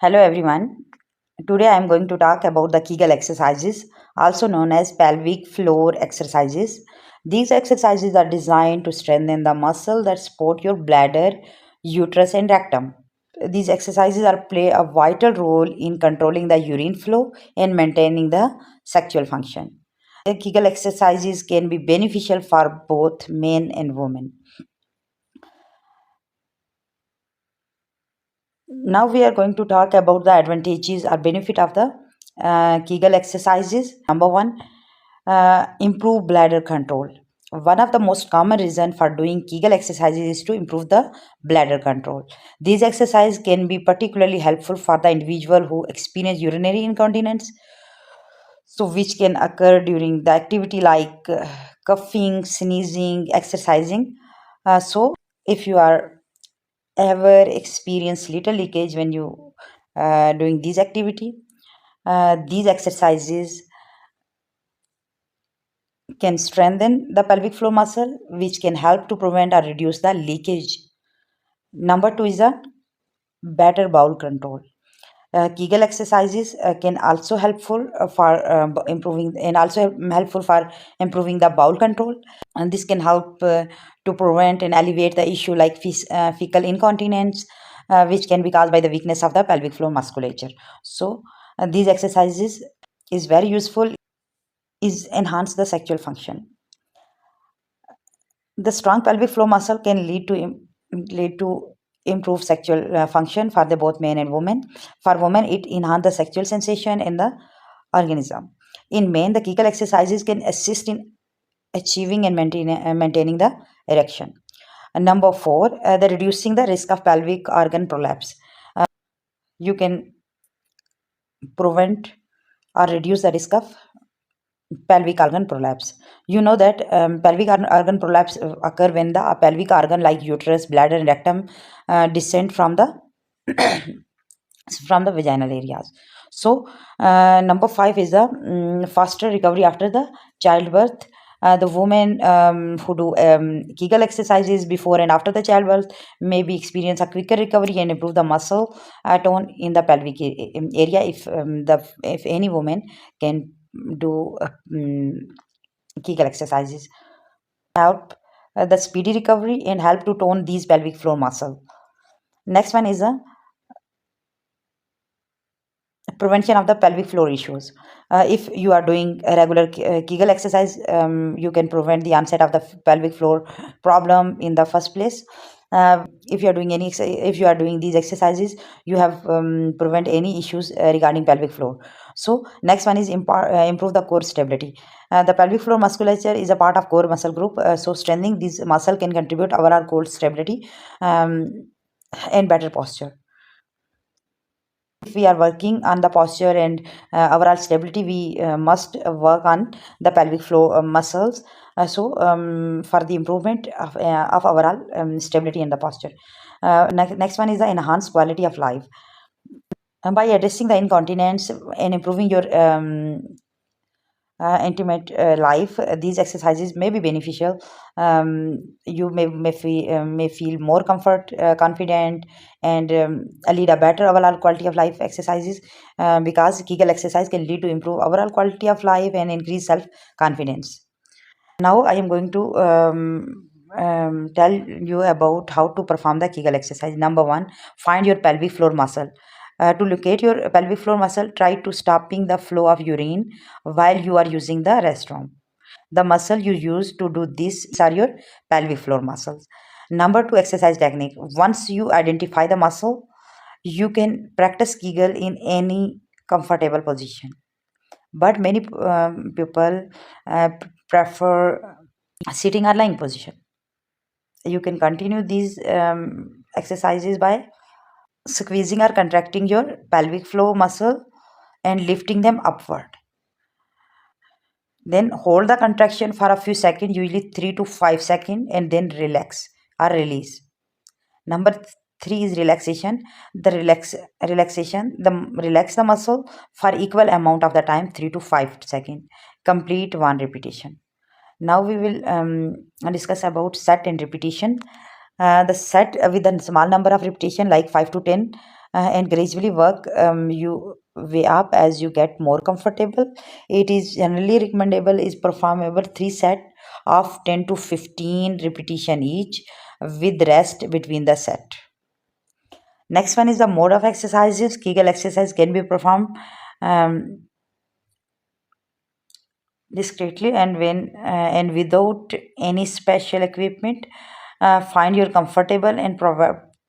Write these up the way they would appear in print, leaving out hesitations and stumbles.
Hello everyone. Today I am going to talk about the Kegel exercises, also known as pelvic floor exercises. These exercises are designed to strengthen the muscle that support your bladder, uterus, and rectum. These exercises are play a vital role in controlling the urine flow and maintaining the sexual function. Kegel exercises can be beneficial for both men and women. Now we are going to talk about the advantages or benefit of the Kegel exercises. Number one, improve bladder control. One of the most common reason for doing Kegel exercises is to improve the bladder control. These exercises can be particularly helpful for the individual who experience urinary incontinence, so which can occur during the activity like coughing, sneezing, exercising. So if you are ever experience little leakage when you doing these activity, these exercises can strengthen the pelvic floor muscle, which can help to prevent or reduce the leakage. Number two is a better bowel control. Kegel exercises can also helpful for improving and also helpful for improving the bowel control, and this can help to prevent and alleviate the issue like fecal incontinence, which can be caused by the weakness of the pelvic floor musculature. So these exercises is very useful, is enhance the sexual function. The strong pelvic floor muscle can lead to improve sexual function for the both men and women. For women, it enhance the sexual sensation in the organism. In men, the Kegel exercises can assist in achieving and maintaining the erection. And number four, the reducing the risk of pelvic organ prolapse. You can prevent or reduce the risk of pelvic organ prolapse. You know that pelvic organ prolapse occur when the pelvic organ like uterus, bladder, and rectum descend from the from the vaginal areas. So number five is the faster recovery after the childbirth. The women who do Kegel exercises before and after the childbirth maybe experience a quicker recovery and improve the muscle tone in the pelvic area. If any woman can do Kegel exercises, help the speedy recovery and help to tone these pelvic floor muscle. Next one is a prevention of the pelvic floor issues. If you are doing a regular Kegel exercise, you can prevent the onset of the pelvic floor problem in the first place. If you are doing if you are doing these exercises, you have prevent any issues regarding pelvic floor. So next one is improve the core stability. The pelvic floor musculature is a part of core muscle group. So strengthening this muscle can contribute overall core stability and better posture. If we are working on the posture and overall stability, we must work on the pelvic floor muscles. For the improvement of overall stability in the posture. Next one is the enhanced quality of life. And by addressing the incontinence and improving your intimate life, these exercises may be beneficial. You may feel more comfort, confident, and lead a better overall quality of life exercises, because Kegel exercise can lead to improve overall quality of life and increase self confidence. Now I am going to tell you about how to perform the Kegel exercise. Number one, find your pelvic floor muscle. To locate your pelvic floor muscle, try to stopping the flow of urine while you are using the restroom. The muscle you use to do this are your pelvic floor muscles. Number two, exercise technique. Once you identify the muscle, you can practice Kegel in any comfortable position. But many people prefer sitting or lying position. You can continue these exercises by squeezing or contracting your pelvic floor muscle and lifting them upward. Then hold the contraction for a few seconds, usually 3 to 5 seconds, and then relax or release. Number three is relaxation. Relaxation. Relax the muscle for equal amount of the time, 3 to 5 seconds. Complete one repetition. Now we will discuss about set and repetition. The set with a small number of repetition like 5 to 10 and gradually work you way up as you get more comfortable. It is generally recommendable is perform over 3 set of 10 to 15 repetition each with rest between the set. Next one is the mode of exercises. Kegel exercise can be performed um, discreetly and when and without any special equipment. Find your comfortable and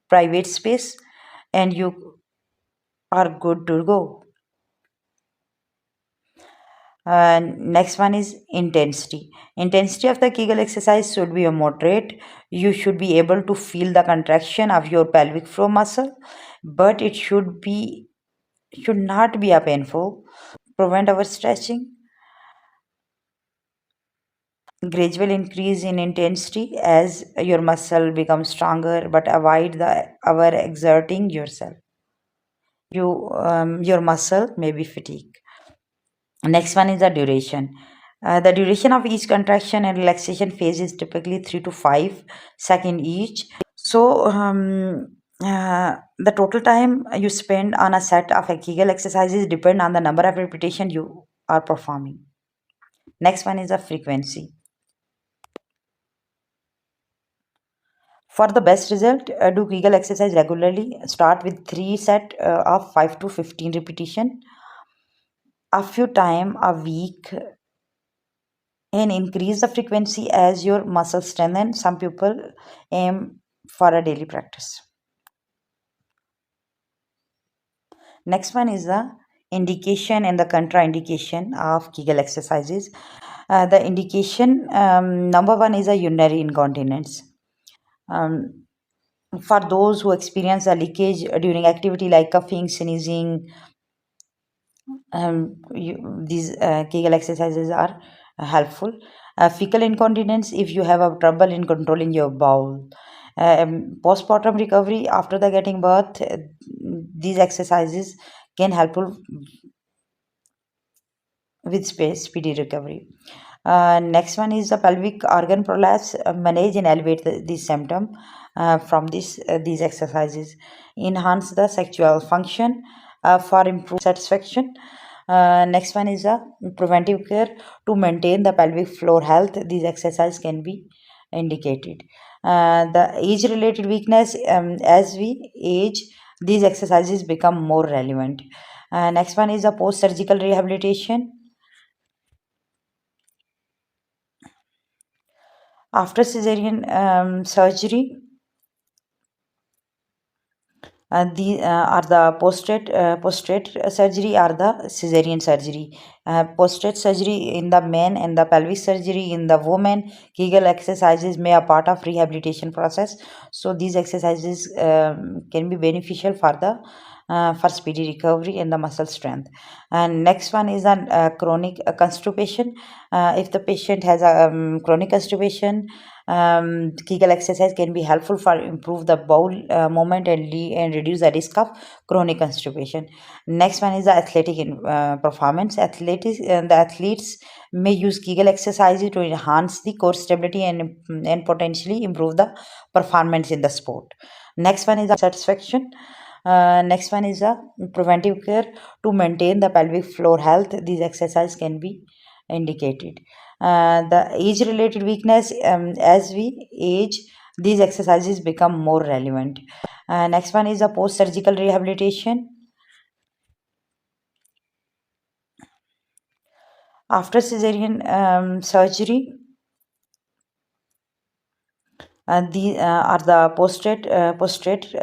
private space, and you are good to go. Next one is intensity. Intensity of the Kegel exercise should be a moderate. You should be able to feel the contraction of your pelvic floor muscle, but it should not be a painful. Prevent overstretching. Gradual increase in intensity as your muscle becomes stronger, but avoid the over exerting yourself. Your muscle may be fatigued. Next one is the duration. The duration of each contraction and relaxation phase is typically 3 to 5 seconds each. So, the total time you spend on a set of Kegel exercises depend on the number of repetition you are performing. Next one is the frequency. For the best result, do Kegel exercise regularly. Start with 3 set of 5 to 15 repetition. A few time a week and increase the frequency as your muscles strengthen. Some people aim for a daily practice. Next one is the indication and the contraindication of Kegel exercises. The indication number one is a urinary incontinence. Um, for those who experience a leakage during activity like coughing, sneezing, these Kegel exercises are helpful. Fecal incontinence if you have a trouble in controlling your bowel. Postpartum recovery after the getting birth, these exercises can helpful with speedy recovery. Next one is the pelvic organ prolapse. Manage and elevate this symptom from these exercises. Enhance the sexual function for improved satisfaction. Next one is the preventive care to maintain the pelvic floor health. These exercises can be indicated. The age-related weakness, as we age, these exercises become more relevant. Next one is the post-surgical rehabilitation. After cesarean surgery, the are the postrate surgery or the cesarean surgery. Postrate surgery in the men and the pelvic surgery in the woman. Kegel exercises may a part of rehabilitation process. So these exercises can be beneficial for the for speedy recovery and the muscle strength. And next one is an chronic constipation. If the patient has a chronic constipation, Kegel exercise can be helpful for improve the bowel movement and reduce the risk of chronic constipation. Next one is the athletic performance. The athletes may use Kegel exercises to enhance the core stability and potentially improve the performance in the sport. Next one is the satisfaction. Next one is a preventive care to maintain the pelvic floor health. These exercises can be indicated. The age related weakness, as we age, these exercises become more relevant. Next one is a post surgical rehabilitation. After cesarean surgery, the are the postrate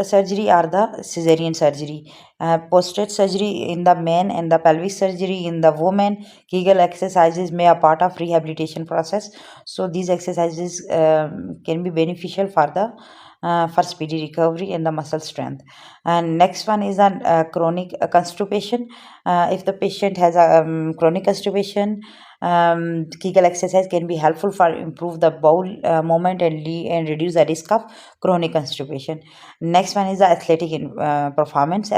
surgery or the cesarean surgery. Postrate surgery in the men and the pelvic surgery in the woman. Kegel exercises may a part of rehabilitation process. So these exercises can be beneficial for speedy recovery and the muscle strength. And next one is an chronic constipation. If the patient has a chronic constipation, Kegel exercise can be helpful for improve the bowel movement and reduce the risk of chronic constipation. Next one is the athletic performance. The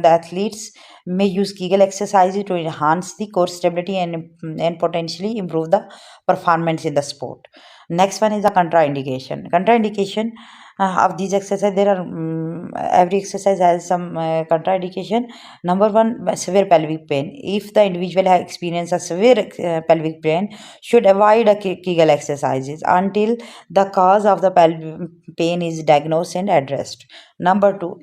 athletes may use Kegel exercises to enhance the core stability and potentially improve the performance in the sport. Next one is the contraindication. Contraindication, of these exercise, there are every exercise has some contraindication. Number one, severe pelvic pain. If the individual has experienced a severe pelvic pain, should avoid a Kegel exercises until the cause of the pelvic pain is diagnosed and addressed. Number two,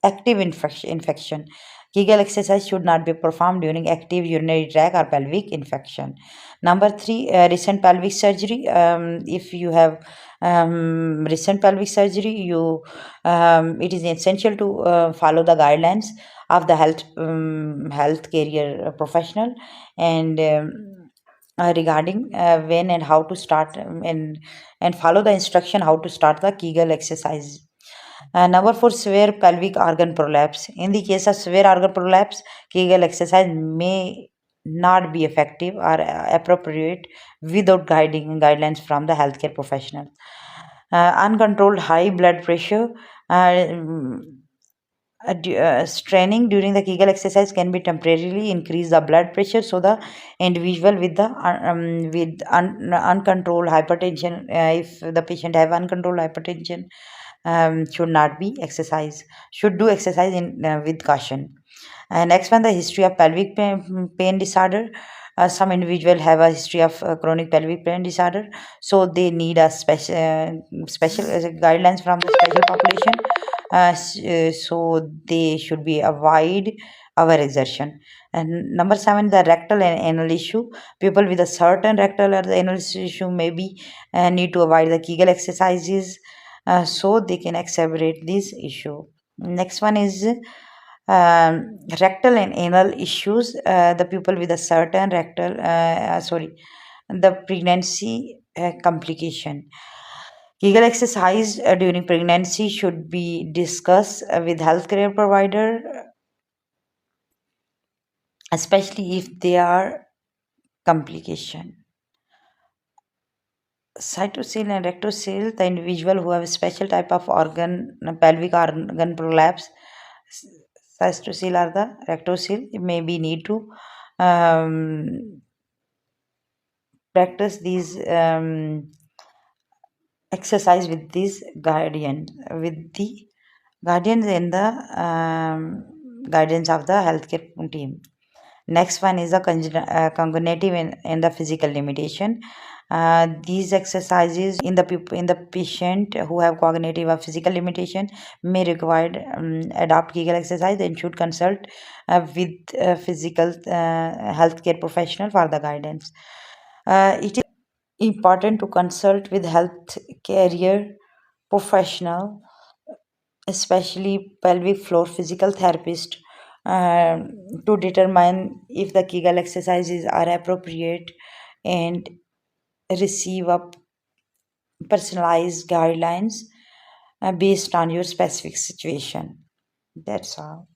active infection. Kegel exercise should not be performed during active urinary tract or pelvic infection. Number three, recent pelvic surgery. If you have recent pelvic surgery, it is essential to follow the guidelines of the health career professional, and regarding when and how to start, and follow the instruction how to start the Kegel exercise. Number four, severe pelvic organ prolapse. In the case of severe organ prolapse, Kegel exercise may not be effective or appropriate without guidelines from the healthcare professional. Uncontrolled high blood pressure. Straining during the Kegel exercise can be temporarily increase the blood pressure, so the individual with the uncontrolled hypertension, if the patient have uncontrolled hypertension, should not be exercise, should do exercise in with caution. And next one, the history of pelvic pain disorder. Some individual have a history of chronic pelvic pain disorder, so they need a special guidelines from the special population. So they should be avoid overexertion. And number seven, the rectal and anal issue. People with a certain rectal or the anal issue maybe need to avoid the Kegel exercises, so they can exacerbate this issue. Next one is rectal and anal issues. The people with a certain the pregnancy complication. Kegel exercise during pregnancy should be discussed with healthcare provider, especially if they are complication. Cytocele and rectocele, the individual who have a special type of organ, pelvic organ prolapse, cytocele or the rectocele, maybe need to um, practice these exercise with these with the guardians and the guidance of the healthcare team. Next one is the cognitive and the physical limitation. These exercises in the patient who have cognitive or physical limitation may require adopt Kegel exercise and should consult with physical healthcare professional for the guidance. It is important to consult with health career professional, especially pelvic floor physical therapist, to determine if the Kegel exercises are appropriate and receive a personalized guidelines based on your specific situation. That's all.